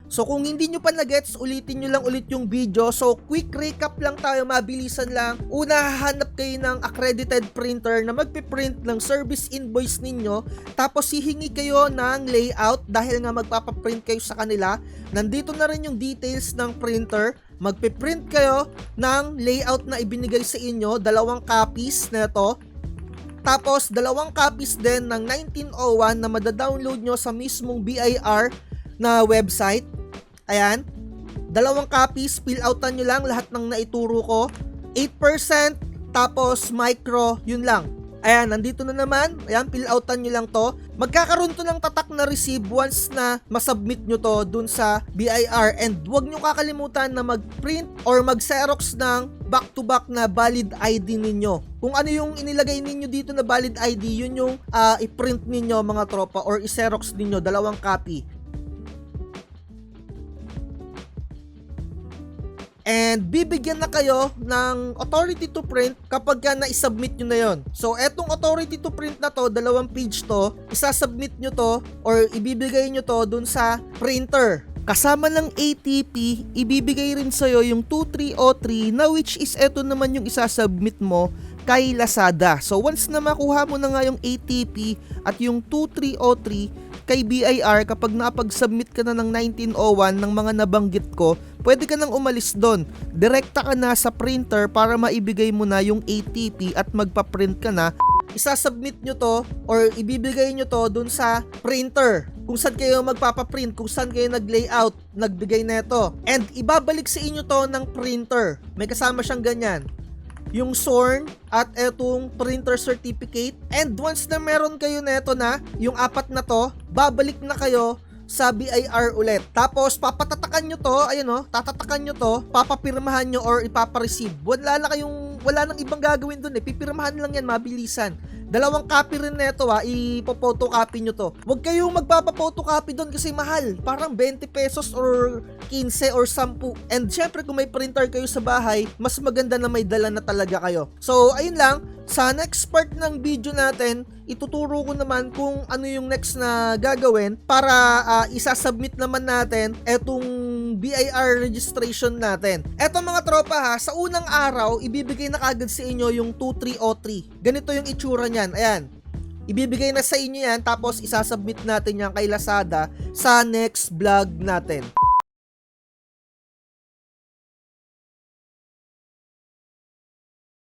So kung hindi nyo pa na-gets, ulitin nyo lang ulit yung video. So quick recap lang tayo, mabilisan lang. Una, hahanap kayo ng accredited printer na magpiprint ng service invoice ninyo. Tapos hihingi kayo ng layout dahil nga magpapaprint kayo sa kanila. Nandito na rin yung details ng printer. Magpiprint kayo ng layout na ibinigay sa inyo, 2 copies na ito. Tapos 2 copies din ng 1901 na madadownload nyo sa mismong BIR na website. Ayan, 2 copies, fill outan nyo lang lahat ng naituro ko. 8%, tapos micro, yun lang. Ayan, nandito na naman. Ayan, fill outan nyo lang to. Magkakaroon to ng tatak na receive once na masubmit nyo to dun sa BIR. And huwag nyo kakalimutan na mag-print or mag-xerox ng back-to-back na valid ID ninyo. Kung ano yung inilagay ninyo dito na valid ID, yun yung i-print ninyo mga tropa or i-xerox ninyo, 2 copy. And bibigyan na kayo ng authority to print kapag ka na-submit nyo na yon. So etong authority to print na to, 2 page to, isasubmit nyo to or ibibigay nyo to dun sa printer. Kasama ng ATP, ibibigay rin sa'yo yung 2303 na which is eto naman yung isasubmit mo kay Lazada. So once na makuha mo na nga yung ATP at yung 2303 kay BIR, kapag napag-submit ka na ng 1901 ng mga nabanggit ko, pwede ka nang umalis doon. Direkta ka na sa printer para maibigay mo na yung ATP at magpa-print ka na. Isasubmit nyo to or ibibigay nyo to dun sa printer kung saan kayo magpapaprint, kung saan kayo nag-layout, nagbigay neto. And ibabalik sa inyo to ng printer. May kasama siyang ganyan, yung SORN at etong printer certificate. And once na meron kayo neto na, yung 4 na to, babalik na kayo sa BIR ulit. Tapos papatatakan nyo to, ayun o, tatatakan nyo to, papapirmahan nyo or ipapareceive. Wala nang ibang gagawin dun eh, pipirmahan lang yan, mabilisan. 2 copy rin neto ipopotocopy nyo to. Huwag kayong magpapapotocopy doon kasi mahal. Parang 20 pesos or 15 or 10. And syempre kung may printer kayo sa bahay, mas maganda na may dala na talaga kayo. So ayun lang, sa next part ng video natin, ituturo ko naman kung ano yung next na gagawin para isasubmit naman natin etong BIR registration natin. Eto mga tropa sa unang araw, ibibigay na kagad sa inyo yung 2303. Ganito yung itsura niyan, ayan. Ibibigay na sa inyo yan, tapos isasubmit natin yan kay Lazada sa next vlog natin.